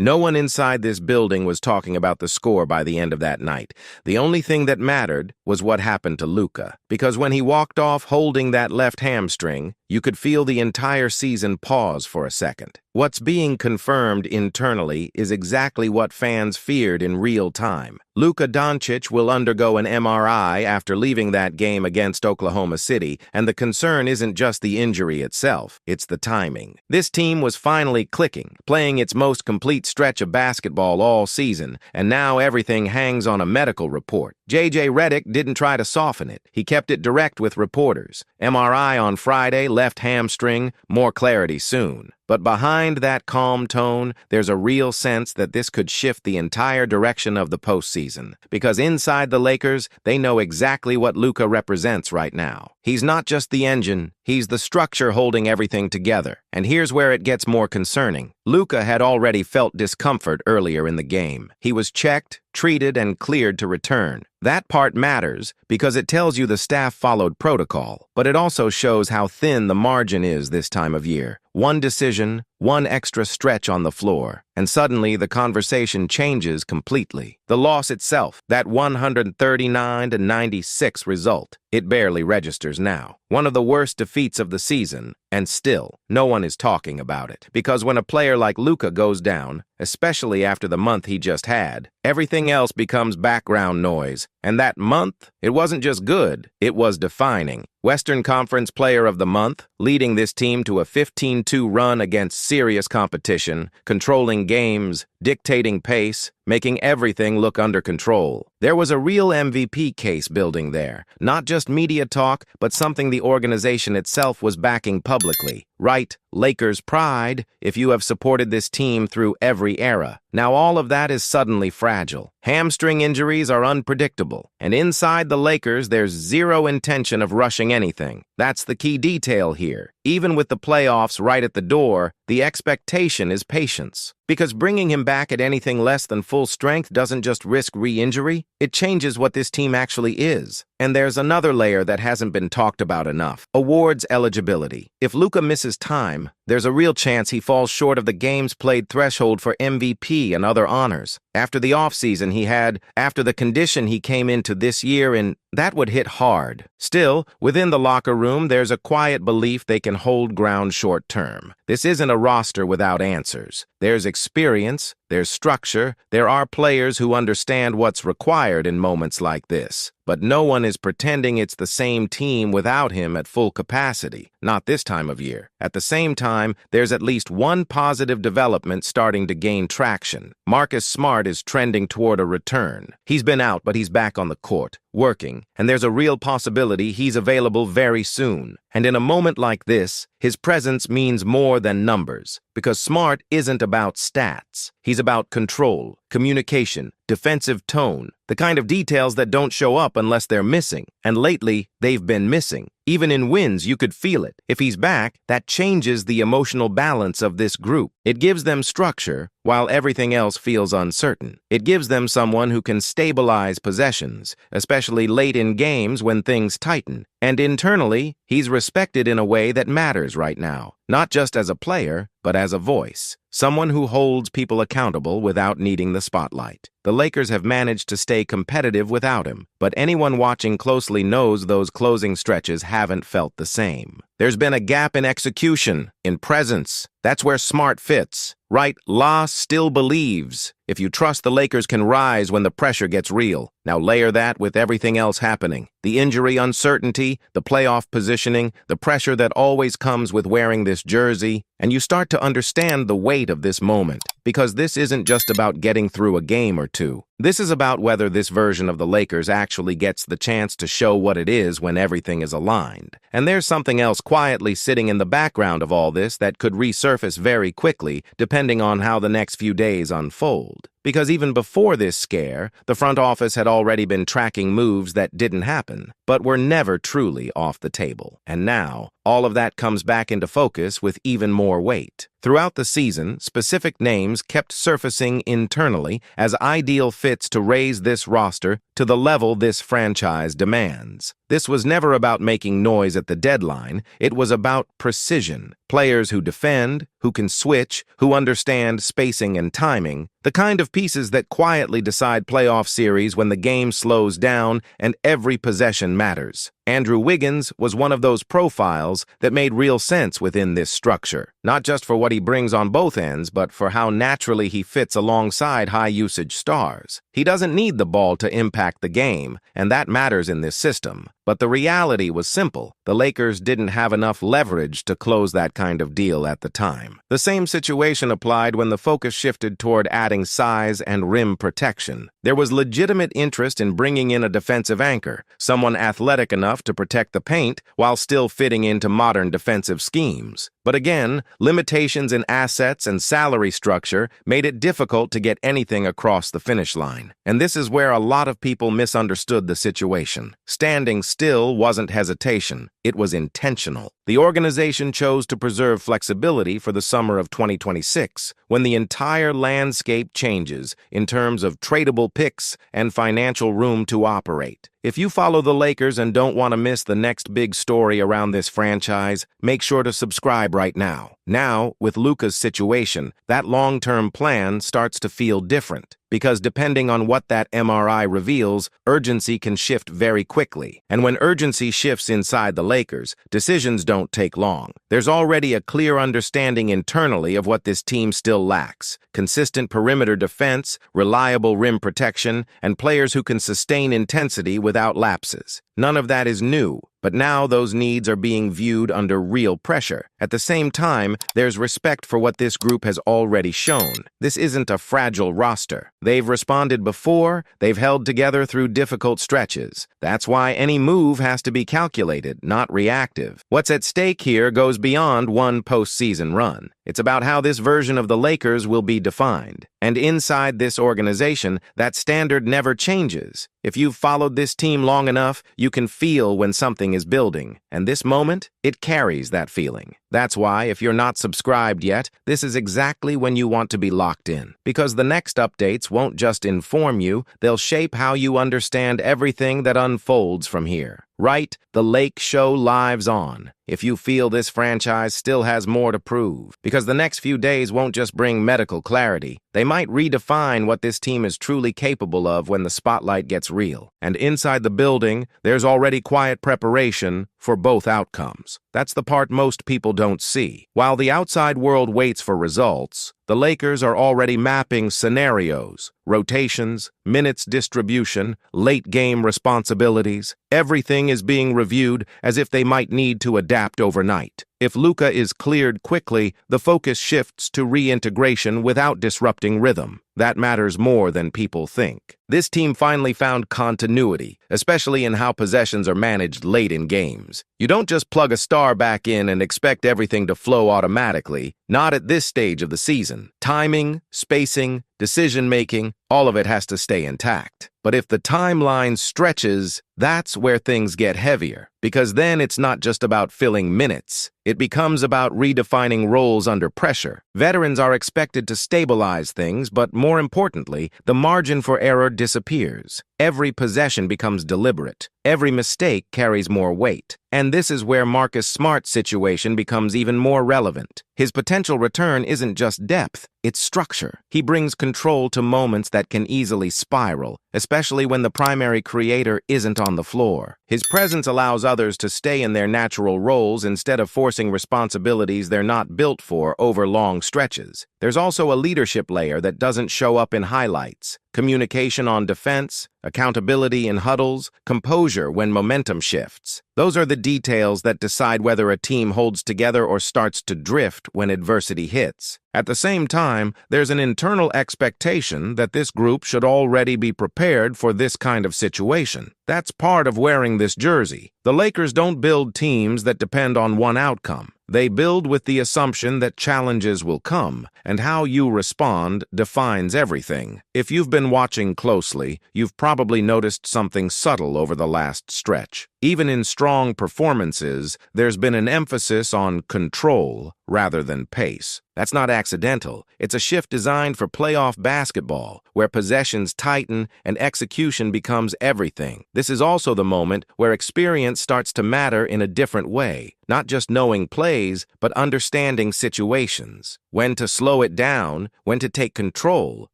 No one inside this building was talking about the score by the end of that night. The only thing that mattered was what happened to Luka, because when he walked off holding that left hamstring, you could feel the entire season pause for a second. What's being confirmed internally is exactly what fans feared in real time. Luka Doncic will undergo an MRI after leaving that game against Oklahoma City, and the concern isn't just the injury itself, it's the timing. This team was finally clicking, playing its most complete stretch of basketball all season, and now everything hangs on a medical report. J.J. Redick didn't try to soften it. He kept it direct with reporters. MRI on Friday, left hamstring, more clarity soon. But behind that calm tone, there's a real sense that this could shift the entire direction of the postseason. Because inside the Lakers, they know exactly what Luka represents right now. He's not just the engine, he's the structure holding everything together. And here's where it gets more concerning. Luka had already felt discomfort earlier in the game. He was checked, treated, and cleared to return. That part matters because it tells you the staff followed protocol, but it also shows how thin the margin is this time of year. One decision, one extra stretch on the floor, and suddenly the conversation changes completely. The loss itself, that 139-96 result, it barely registers now. One of the worst defeats of the season, and still, no one is talking about it. Because when a player like Luka goes down, especially after the month he just had, everything else becomes background noise. And that month, it wasn't just good, it was defining. Western Conference Player of the Month, leading this team to a 15-2 run against serious competition, controlling games, dictating pace, making everything look under control. There was a real MVP case building there, not just media talk, but something the organization itself was backing publicly. Right, Lakers pride, if you have supported this team through every era. Now all of that is suddenly fragile. Hamstring injuries are unpredictable, and inside the Lakers there's zero intention of rushing anything. That's the key detail here. Even with the playoffs right at the door, the expectation is patience. Because bringing him back at anything less than full strength doesn't just risk re-injury, it changes what this team actually is. And there's another layer that hasn't been talked about enough. Awards eligibility. If Luka misses time, there's a real chance he falls short of the games played threshold for MVP and other honors. After the offseason he had, after the condition he came into this year in, that would hit hard. Still, within the locker room, there's a quiet belief they can hold ground short term. This isn't a roster without answers. There's experience, there's structure, there are players who understand what's required in moments like this. But no one is pretending it's the same team without him at full capacity. Not this time of year. At the same time, there's at least one positive development starting to gain traction. Marcus Smart is trending toward a return. He's been out, but he's back on the court, working, and there's a real possibility he's available very soon. And in a moment like this, his presence means more than numbers, because Smart isn't about stats. He's about control, communication, defensive tone, the kind of details that don't show up unless they're missing. And lately, they've been missing. Even in wins, you could feel it. If he's back, that changes the emotional balance of this group. It gives them structure, while everything else feels uncertain. It gives them someone who can stabilize possessions, especially late in games when things tighten. And internally, he's respected in a way that matters right now. Not just as a player, but as a voice. Someone who holds people accountable without needing the spotlight. The Lakers have managed to stay competitive without him, but anyone watching closely knows those closing stretches haven't felt the same. There's been a gap in execution, in presence. That's where Smart fits. Right, La still believes. If you trust the Lakers can rise when the pressure gets real. Now layer that with everything else happening. The injury uncertainty, the playoff positioning, the pressure that always comes with wearing this jersey, and you start to understand the weight of this moment. Because this isn't just about getting through a game or two. This is about whether this version of the Lakers actually gets the chance to show what it is when everything is aligned. And there's something else quietly sitting in the background of all this that could resurface very quickly, depending on how the next few days unfold. Because even before this scare, the front office had already been tracking moves that didn't happen, but were never truly off the table. And now, all of that comes back into focus with even more weight. Throughout the season, specific names kept surfacing internally as ideal fits to raise this roster to the level this franchise demands. This was never about making noise at the deadline, it was about precision. Players who defend, who can switch, who understand spacing and timing, the kind of pieces that quietly decide playoff series when the game slows down and every possession matters. Andrew Wiggins was one of those profiles that made real sense within this structure, not just for what he brings on both ends, but for how naturally he fits alongside high-usage stars. He doesn't need the ball to impact the game, and that matters in this system. But the reality was simple. The Lakers didn't have enough leverage to close that kind of deal at the time. The same situation applied when the focus shifted toward adding size and rim protection. There was legitimate interest in bringing in a defensive anchor, someone athletic enough to protect the paint while still fitting into modern defensive schemes. But again, limitations in assets and salary structure made it difficult to get anything across the finish line. And this is where a lot of people misunderstood the situation. Standing still wasn't hesitation, it was intentional. The organization chose to preserve flexibility for the summer of 2026, when the entire landscape changes in terms of tradable picks and financial room to operate. If you follow the Lakers and don't want to miss the next big story around this franchise, make sure to subscribe right now. Now, with Luka's situation, that long-term plan starts to feel different. Because depending on what that MRI reveals, urgency can shift very quickly. And when urgency shifts inside the Lakers, decisions don't take long. There's already a clear understanding internally of what this team still lacks: consistent perimeter defense, reliable rim protection, and players who can sustain intensity without lapses. None of that is new, but now those needs are being viewed under real pressure. At the same time, there's respect for what this group has already shown. This isn't a fragile roster. They've responded before, they've held together through difficult stretches. That's why any move has to be calculated, not reactive. What's at stake here goes beyond one postseason run. It's about how this version of the Lakers will be defined. And inside this organization, that standard never changes. If you've followed this team long enough, you can feel when something is building. And this moment, it carries that feeling. That's why, if you're not subscribed yet, this is exactly when you want to be locked in. Because the next updates won't just inform you, they'll shape how you understand everything that unfolds from here. Right? The Lake Show lives on. If you feel this franchise still has more to prove. Because the next few days won't just bring medical clarity. They might redefine what this team is truly capable of when the spotlight gets real. And inside the building, there's already quiet preparation for both outcomes. That's the part most people don't see. While the outside world waits for results, the Lakers are already mapping scenarios, rotations, minutes distribution, late-game responsibilities. Everything is being reviewed as if they might need to adapt overnight. If Luka is cleared quickly, the focus shifts to reintegration without disrupting rhythm. That matters more than people think. This team finally found continuity, especially in how possessions are managed late in games. You don't just plug a star back in and expect everything to flow automatically. Not at this stage of the season. Timing, spacing, decision-making, all of it has to stay intact. But if the timeline stretches, that's where things get heavier. Because then it's not just about filling minutes. It becomes about redefining roles under pressure. Veterans are expected to stabilize things, but more importantly, the margin for error disappears. Every possession becomes deliberate. Every mistake carries more weight. And this is where Marcus Smart's situation becomes even more relevant. His potential return isn't just depth, it's structure. He brings control to moments that can easily spiral, especially when the primary creator isn't on the floor. His presence allows others to stay in their natural roles instead of forcing responsibilities they're not built for over long stretches. There's also a leadership layer that doesn't show up in highlights. Communication on defense, accountability in huddles, composure when momentum shifts. Those are the details that decide whether a team holds together or starts to drift when adversity hits. At the same time, there's an internal expectation that this group should already be prepared for this kind of situation. That's part of wearing this jersey. The Lakers don't build teams that depend on one outcome. They build with the assumption that challenges will come, and how you respond defines everything. If you've been watching closely, you've probably noticed something subtle over the last stretch. Even in strong performances, there's been an emphasis on control rather than pace. That's not accidental. It's a shift designed for playoff basketball, where possessions tighten and execution becomes everything. This is also the moment where experience starts to matter in a different way, not just knowing plays, but understanding situations. When to slow it down, when to take control,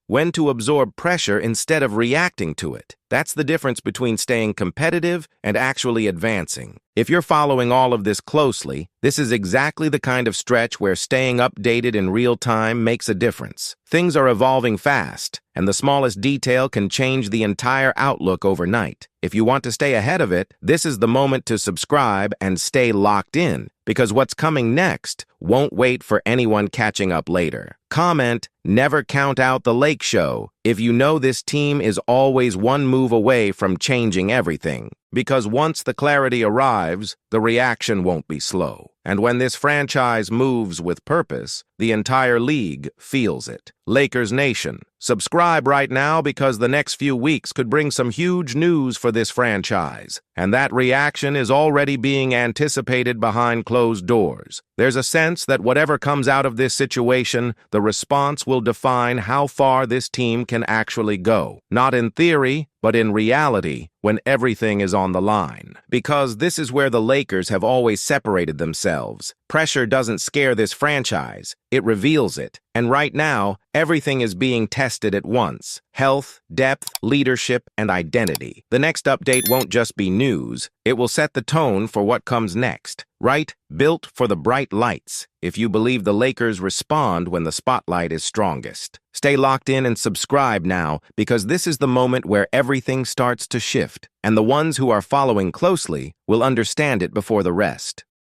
when to absorb pressure instead of reacting to it. That's the difference between staying competitive and actually advancing. If you're following all of this closely, this is exactly the kind of stretch where staying updated in real time makes a difference. Things are evolving fast, and the smallest detail can change the entire outlook overnight. If you want to stay ahead of it, this is the moment to subscribe and stay locked in, because what's coming next won't wait for anyone catching up later. Comment, "Never count out the Lake Show," if you know this team is always one move away from changing everything. Because once the clarity arrives, the reaction won't be slow. And when this franchise moves with purpose, the entire league feels it. Lakers Nation, subscribe right now because the next few weeks could bring some huge news for this franchise. And that reaction is already being anticipated behind closed doors. There's a sense that whatever comes out of this situation, the response will define how far this team can actually go. Not in theory, but in reality, when everything is on the line. Because this is where the Lakers have always separated themselves. Pressure doesn't scare this franchise, it reveals it. And right now, everything is being tested at once. Health, depth, leadership, and identity. The next update won't just be news, it will set the tone for what comes next. Right? Built for the bright lights, if you believe the Lakers respond when the spotlight is strongest. Stay locked in and subscribe now, because this is the moment where everything starts to shift, and the ones who are following closely will understand it before the rest.